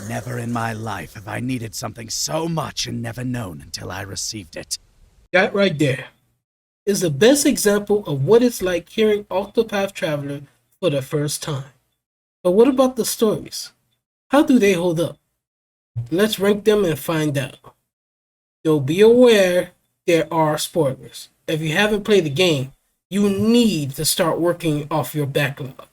Never in my life have I needed something so much and never known until I received it. That right there is the best example of what it's like hearing Octopath Traveler for the first time. But what about the stories? How do they hold up? Let's rank them and find out. Though be aware there are spoilers. If you haven't played the game, you need to start working off your backlog.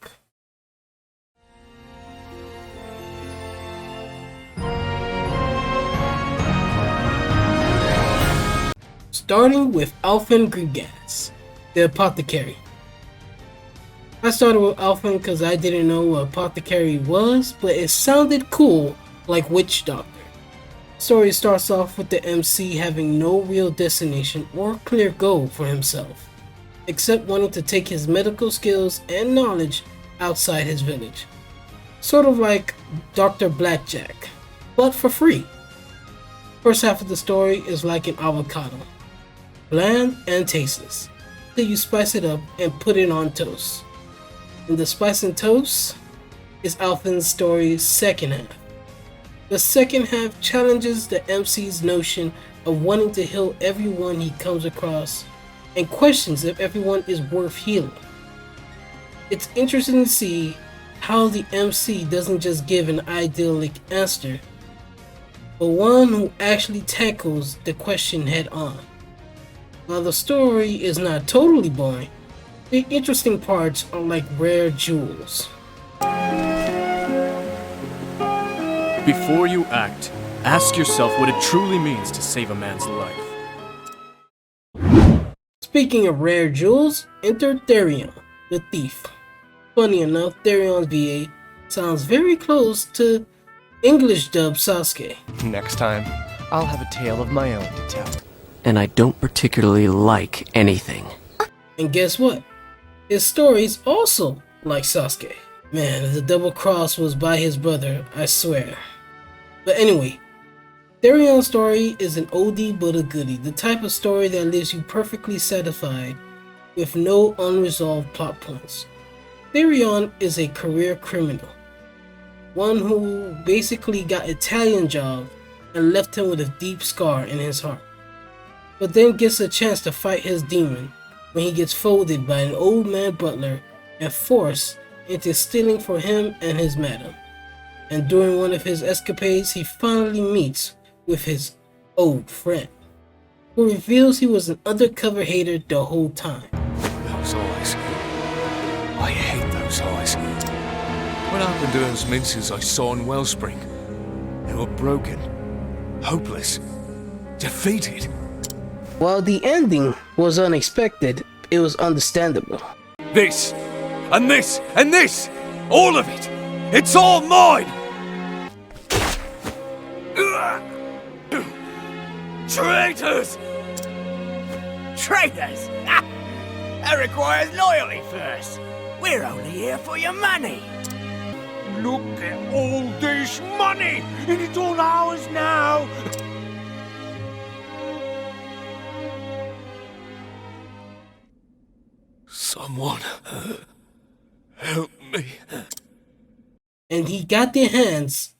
Starting with Alphen Grigas, the apothecary. I started with Alphen because I didn't know what apothecary was, but it sounded cool like witch doctor. Story starts off with the MC having no real destination or clear goal for himself, except wanting to take his medical skills and knowledge outside his village. Sort of like Dr. Blackjack, but for free. First half of the story is like an avocado. Bland and tasteless, till you spice it up and put it on toast. And the spice and toast is Alphen's story's second half. The second half challenges the MC's notion of wanting to heal everyone he comes across and questions if everyone is worth healing. It's interesting to see how the MC doesn't just give an idyllic answer, but one who actually tackles the question head on. While the story is not totally boring, the interesting parts are like rare jewels. Before you act, ask yourself what it truly means to save a man's life. Speaking of rare jewels, enter Therion, the thief. Funny enough, Therion's VA sounds very close to English dub Sasuke. Next time, I'll have a tale of my own to tell. And I don't particularly like anything. And guess what? His story's also like Sasuke. Man, if the double cross was by his brother, I swear. But anyway, Therion's story is an oldie but a goodie, the type of story that leaves you perfectly satisfied with no unresolved plot points. Therion is a career criminal, one who basically got Italian job and left him with a deep scar in his heart, but then gets a chance to fight his demon when he gets folded by an old man butler and forced into stealing for him and his madam. And during one of his escapades, he finally meets with his old friend, who reveals he was an undercover hater the whole time. Those eyes. I hate those eyes. What happened to those minces I saw in Wellspring? They were broken, hopeless, defeated. While the ending was unexpected, it was understandable. This, and this, and this! All of it! It's all mine! Traitors! Traitors? That requires loyalty first. We're only here for your money. Look at all this money! And it's all ours now! Someone help me. And he got their hands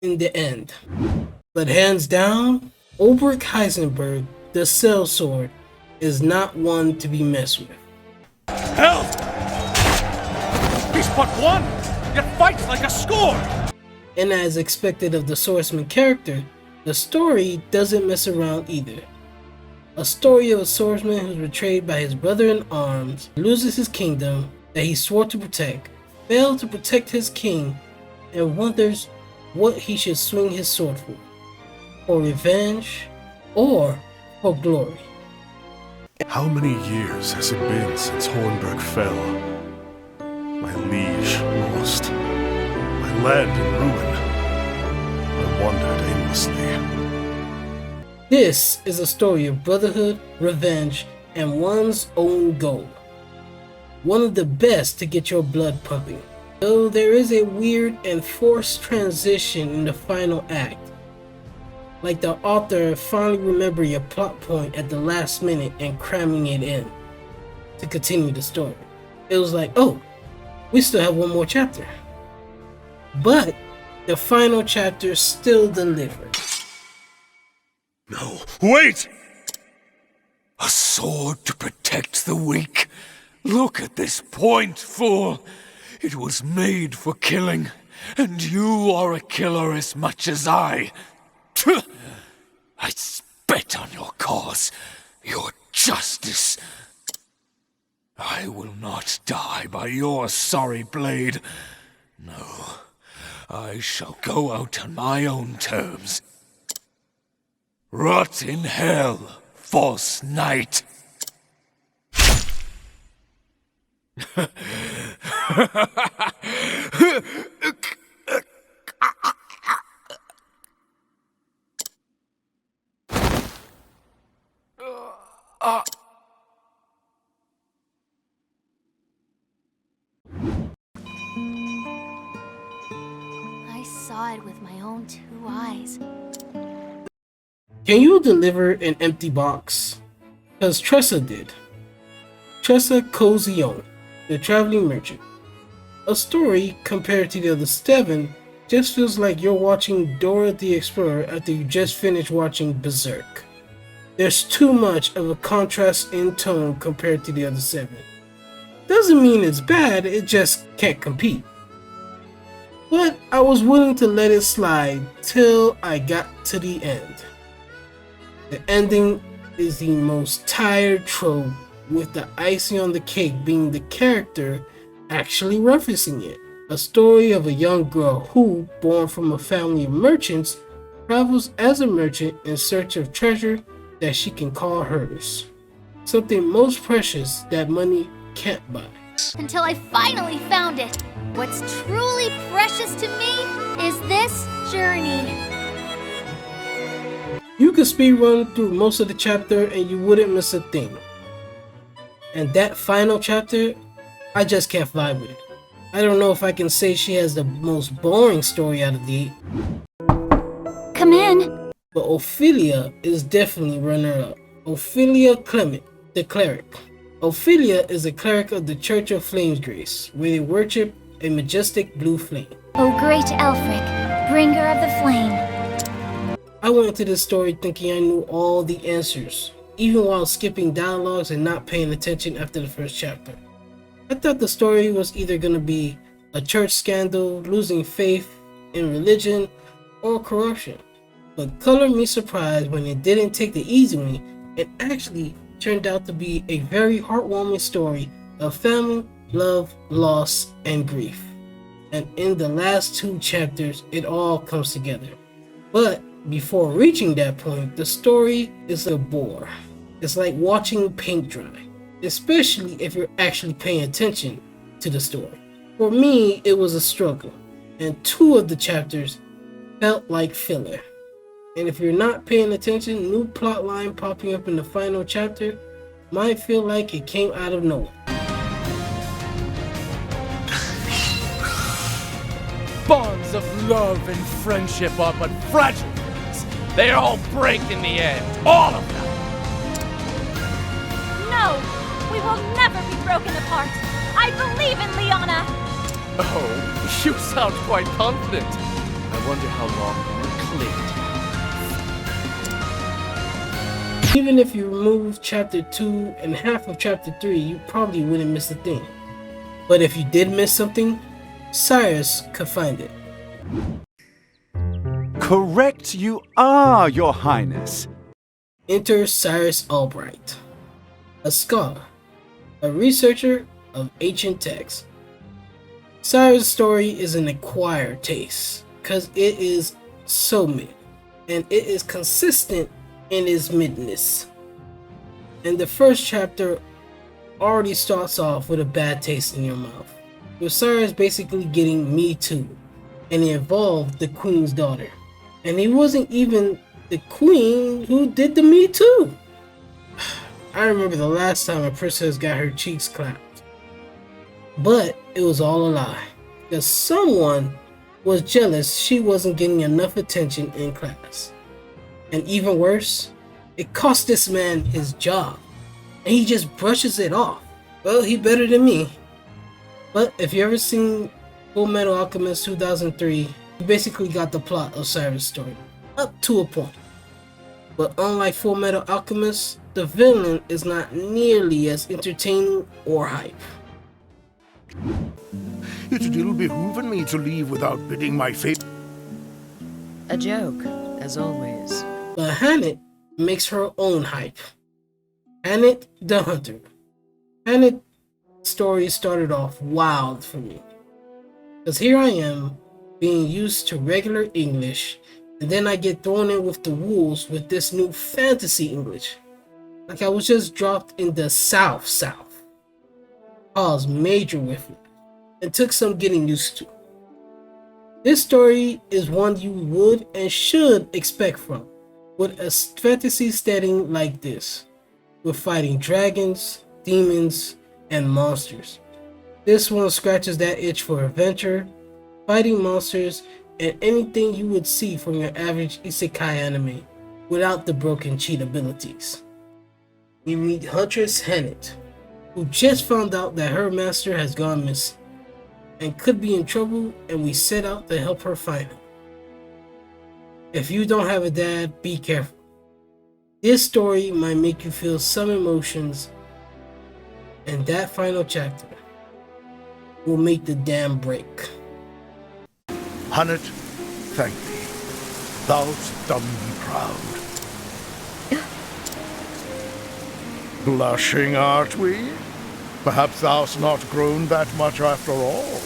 in the end. But hands down, Ulrich Heisenberg, the sellsword, is not one to be messed with. Help! He's but one, yet fights like a score! And as expected of the swordsman character, the story doesn't mess around either. A story of a swordsman who's betrayed by his brother in arms, loses his kingdom that he swore to protect, failed to protect his king, and wonders what he should swing his sword for revenge or for glory. How many years has it been since Hornburg fell? My liege lost, my land in ruin. I wandered aimlessly. This is a story of brotherhood, revenge, and one's own goal. One of the best to get your blood pumping, though there is a weird and forced transition in the final act. Like the author finally remembering a plot point at the last minute and cramming it in to continue the story. It was like, oh, we still have one more chapter. But the final chapter still delivered. No, wait! A sword to protect the weak. Look at this point, fool. It was made for killing, and you are a killer as much as I. I spit on your cause, your justice. I will not die by your sorry blade. No, I shall go out on my own terms. Rot in hell, false knight. I saw it with my own 2 eyes. Can you deliver an empty box? Because Tressa did. Tressa Cozione, the Traveling Merchant. A story, compared to the other 7, just feels like you're watching Dora the Explorer after you just finished watching Berserk. There's too much of a contrast in tone compared to the other 7. Doesn't mean it's bad, it just can't compete. But I was willing to let it slide till I got to the end. The ending is the most tired trope, with the icing on the cake being the character actually referencing it. A story of a young girl who, born from a family of merchants, travels as a merchant in search of treasure that she can call hers. Something most precious that money can't buy. Until I finally found it. What's truly precious to me is this journey. You could speedrun through most of the chapter and you wouldn't miss a thing. And that final chapter, I just can't vibe with it. I don't know if I can say she has the most boring story out of the 8. Come in. But Ophelia is definitely runner-up. Ophelia Clement, the cleric. Ophelia is a cleric of the Church of Flames Grace, where they worship a majestic blue flame. O great Elfric, bringer of the flame. I went into this story thinking I knew all the answers, even while skipping dialogues and not paying attention after the first chapter. I thought the story was either going to be a church scandal, losing faith in religion, or corruption. But color me surprised when it didn't take the easy way and actually turned out to be a very heartwarming story of family, love, loss, and grief. And in the last 2 chapters, it all comes together. But before reaching that point, the story is a bore. It's like watching paint dry, especially if you're actually paying attention to the story. For me, it was a struggle, and 2 of the chapters felt like filler. And if you're not paying attention, new plot line popping up in the final chapter might feel like it came out of nowhere. Bonds of love and friendship are but fragile things. They all break in the end. All of them. No, we will never be broken apart. I believe in Liana. Oh, you sound quite confident. I wonder how long you cling to. Even if you remove chapter 2 and half of chapter 3, you probably wouldn't miss a thing. But if you did miss something, Cyrus could find it. Correct you are, Your Highness. Enter Cyrus Albright, a scholar, a researcher of ancient texts. Cyrus' story is an acquired taste, because it is so mid, and it is consistent in its midness. And the first chapter already starts off with a bad taste in your mouth, with Cyrus basically getting Me Too, and it involved the Queen's daughter. And he wasn't even the Queen who did the Me Too. I remember the last time a princess got her cheeks clapped. But it was all a lie, because someone was jealous she wasn't getting enough attention in class. And even worse, it cost this man his job, and he just brushes it off. Well, he better than me. But if you ever seen Full Metal Alchemist 2003, You basically got the plot of Cyrus' story, up to a point. But unlike Full Metal Alchemist, the villain is not nearly as entertaining or hype. It will behoove me to leave without bidding my fate. A joke, as always. But Hannet makes her own hype. Hannet the Hunter. Hannet's story started off wild for me. Because here I am, being used to regular English, and then I get thrown in with the wolves with this new fantasy English. Like I was just dropped in the South. Caused major whiffing, and took some getting used to. This story is one you would and should expect from, with a fantasy setting like this, with fighting dragons, demons, and monsters. This one scratches that itch for adventure, fighting monsters, and anything you would see from your average isekai anime without the broken cheat abilities. We meet Huntress Hannet, who just found out that her master has gone missing and could be in trouble, and we set out to help her find him. If you don't have a dad, be careful. This story might make you feel some emotions, and that final chapter will make the dam break. Hannet, thank thee. Thou'st done me proud. Blushing, art we? Perhaps thou'st not grown that much after all.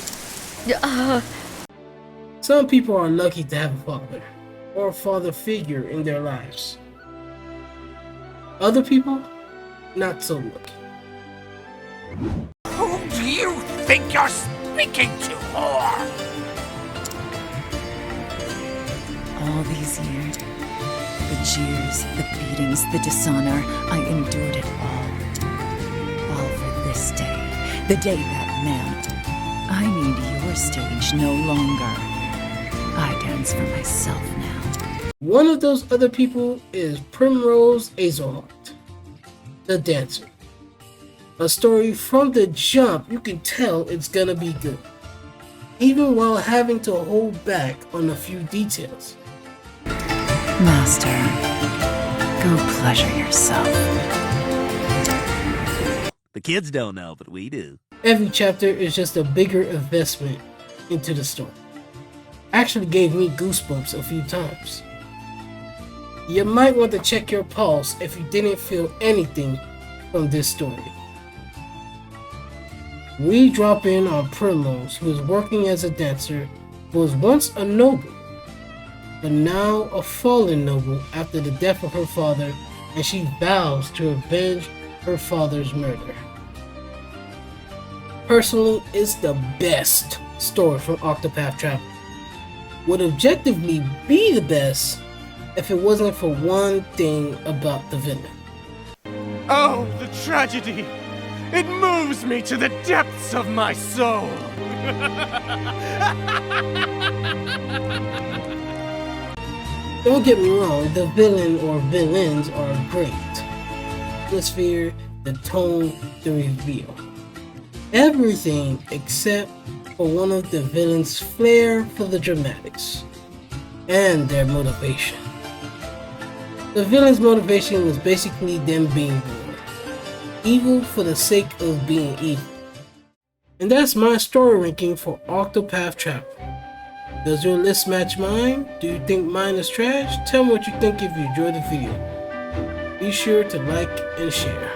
Some people are lucky to have a father or a father figure in their lives. Other people, not so lucky. Who do you think you're speaking to, whore? All these years, the jeers, the beatings, the dishonor, I endured it all for this day, the day that man. I need your stage no longer. I dance for myself now. One of those other people is Primrose Azorheart, the dancer. A story from the jump, you can tell it's gonna be good, even while having to hold back on a few details. Master, go pleasure yourself. The kids don't know, but we do. Every chapter is just a bigger investment into the story. Actually gave me goosebumps a few times. You might want to check your pulse if you didn't feel anything from this story. We drop in on Primrose, who is working as a dancer, who was once a noble, but now a fallen noble after the death of her father, and she vows to avenge her father's murder. Personally, it's the best story from Octopath Traveler. Would objectively be the best if it wasn't for one thing about the villain. Oh, the tragedy! It moves me to the depths of my soul! Don't get me wrong, the villain or villains are great. The atmosphere, the tone, the reveal. Everything except for one of the villain's flair for the dramatics and their motivation. The villain's motivation was basically them being born evil for the sake of being evil. And that's my story ranking for Octopath Traveler. Does your list match mine? Do you think mine is trash? Tell me what you think if you enjoyed the video. Be sure to like and share.